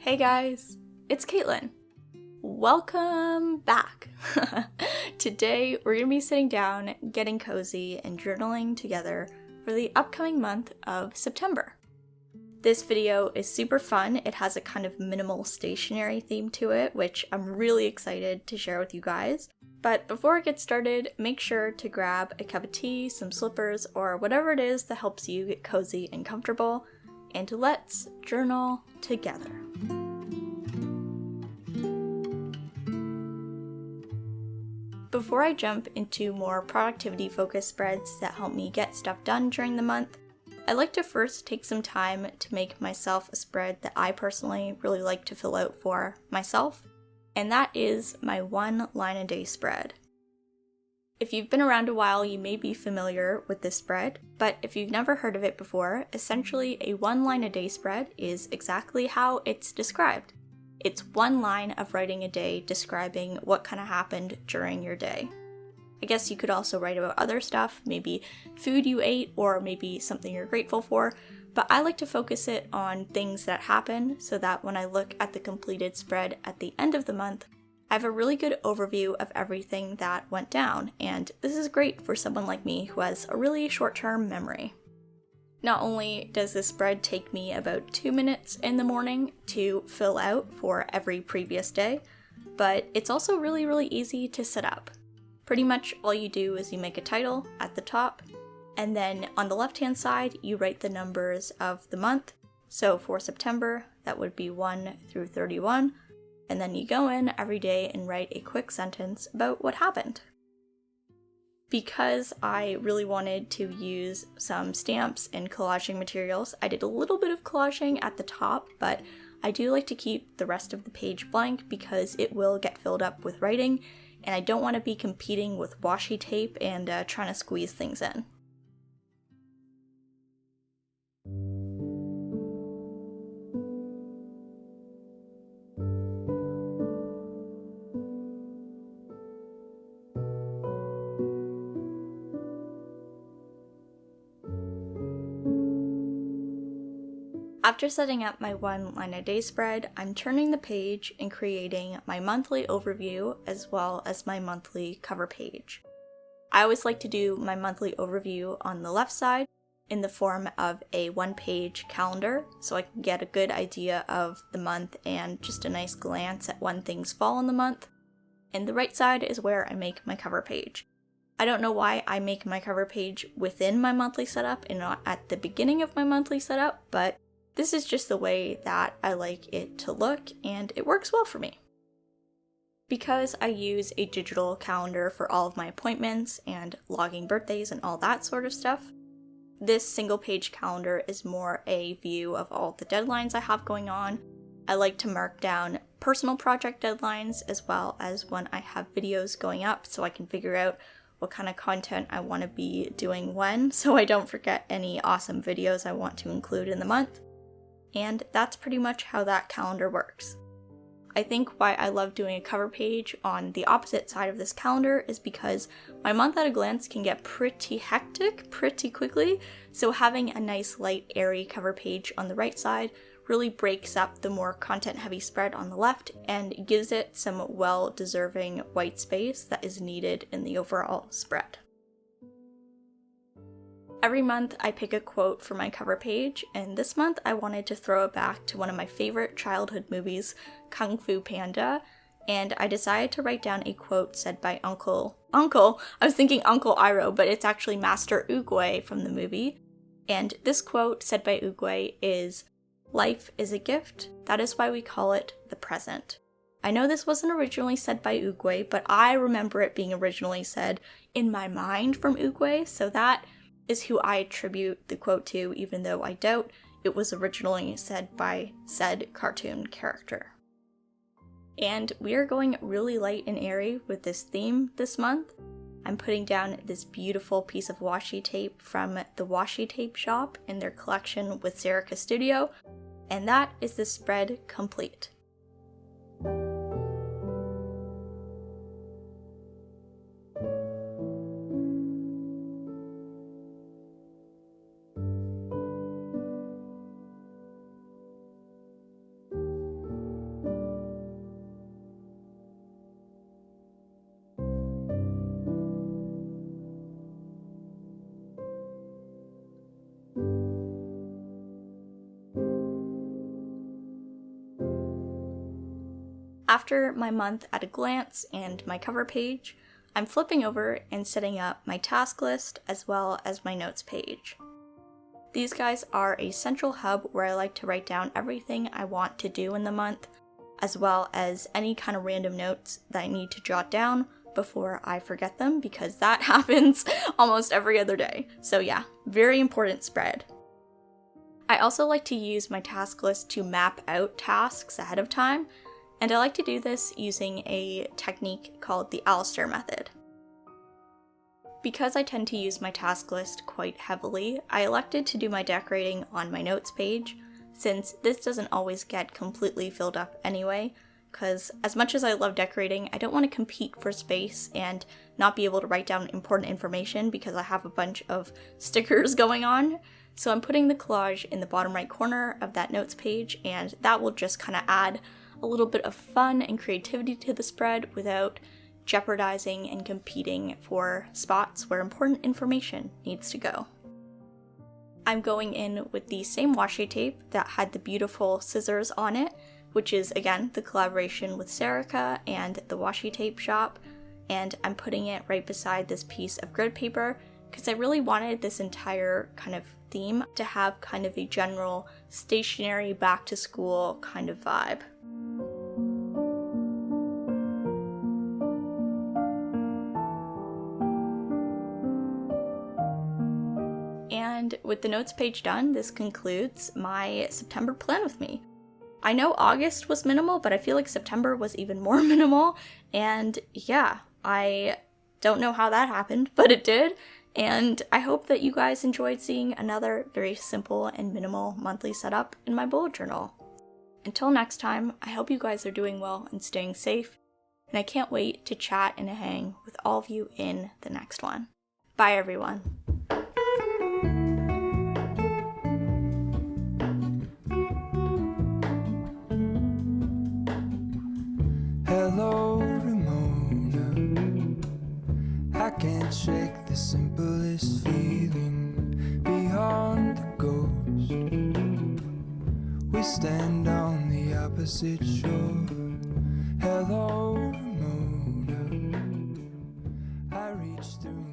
Hey guys, it's Kaitlin. Welcome back. Today we're going to be sitting down, getting cozy, and journaling together for the upcoming month of September. This video is super fun. It has a kind of minimal stationery theme to it, which I'm really excited to share with you guys. But before I get started, make sure to grab a cup of tea, some slippers, or whatever it is that helps you get cozy and comfortable, and let's journal together. Before I jump into more productivity-focused spreads that help me get stuff done during the month, I'd like to first take some time to make myself a spread that I personally really like to fill out for myself, and that is my one line a day spread. If you've been around a while, you may be familiar with this spread, but if you've never heard of it before, essentially a one line a day spread is exactly how it's described. It's one line of writing a day describing what kind of happened during your day. I guess you could also write about other stuff, maybe food you ate or maybe something you're grateful for, but I like to focus it on things that happen so that when I look at the completed spread at the end of the month, I have a really good overview of everything that went down, and this is great for someone like me who has a really short-term memory. Not only does this spread take me about 2 minutes in the morning to fill out for every previous day, but it's also really easy to set up. Pretty much all you do is you make a title at the top, and then on the left-hand side you write the numbers of the month. So for September, that would be 1 through 31, and then you go in every day and write a quick sentence about what happened. Because I really wanted to use some stamps and collaging materials, I did a little bit of collaging at the top, but I do like to keep the rest of the page blank because it will get filled up with writing, and I don't want to be competing with washi tape and trying to squeeze things in. After setting up my one line a day spread, I'm turning the page and creating my monthly overview as well as my monthly cover page. I always like to do my monthly overview on the left side in the form of a one-page calendar so I can get a good idea of the month and just a nice glance at when things fall in the month. And the right side is where I make my cover page. I don't know why I make my cover page within my monthly setup and not at the beginning of my monthly setup, but this is just the way that I like it to look, and it works well for me. Because I use a digital calendar for all of my appointments and logging birthdays and all that sort of stuff, this single page calendar is more a view of all the deadlines I have going on. I like to mark down personal project deadlines as well as when I have videos going up so I can figure out what kind of content I want to be doing when, so I don't forget any awesome videos I want to include in the month. And that's pretty much how that calendar works. I think why I love doing a cover page on the opposite side of this calendar is because my month at a glance can get pretty hectic pretty quickly, so having a nice light airy cover page on the right side really breaks up the more content heavy spread on the left and gives it some well-deserving white space that is needed in the overall spread. Every month I pick a quote for my cover page, and this month I wanted to throw it back to one of my favorite childhood movies, Kung Fu Panda, and I decided to write down a quote said by Uncle, I was thinking Uncle Iroh, but it's actually Master Oogway from the movie, and this quote said by Oogway is, "Life is a gift, that is why we call it the present." I know this wasn't originally said by Oogway, but I remember it being originally said in my mind from Oogway, so that is who I attribute the quote to, even though I doubt it was originally said by said cartoon character. And we are going really light and airy with this theme this month. I'm putting down this beautiful piece of washi tape from the Washi Tape Shop in their collection with Serica Studio, and that is the spread complete. After my month at a glance and my cover page, I'm flipping over and setting up my task list as well as my notes page. These guys are a central hub where I like to write down everything I want to do in the month, as well as any kind of random notes that I need to jot down before I forget them, because that happens almost every other day. So yeah, very important spread. I also like to use my task list to map out tasks ahead of time, and I like to do this using a technique called the Alistair method. Because I tend to use my task list quite heavily, I elected to do my decorating on my notes page, since this doesn't always get completely filled up anyway, because as much as I love decorating, I don't want to compete for space and not be able to write down important information because I have a bunch of stickers going on. So I'm putting the collage in the bottom right corner of that notes page, and that will just kind of add a little bit of fun and creativity to the spread without jeopardizing and competing for spots where important information needs to go. I'm going in with the same washi tape that had the beautiful scissors on it, which is again the collaboration with Serica and the washi tape shop, and I'm putting it right beside this piece of grid paper because I really wanted this entire kind of theme to have kind of a general stationery back to school kind of vibe. And with the notes page done, this concludes my September plan with me. I know August was minimal, but I feel like September was even more minimal, and yeah, I don't know how that happened, but it did, and I hope that you guys enjoyed seeing another very simple and minimal monthly setup in my bullet journal. Until next time, I hope you guys are doing well and staying safe, and I can't wait to chat and hang with all of you in the next one. Bye everyone. Hello, Ramona. I can't shake the simplest feeling beyond the ghost. We stand on the opposite shore. Hello, Ramona. I reach through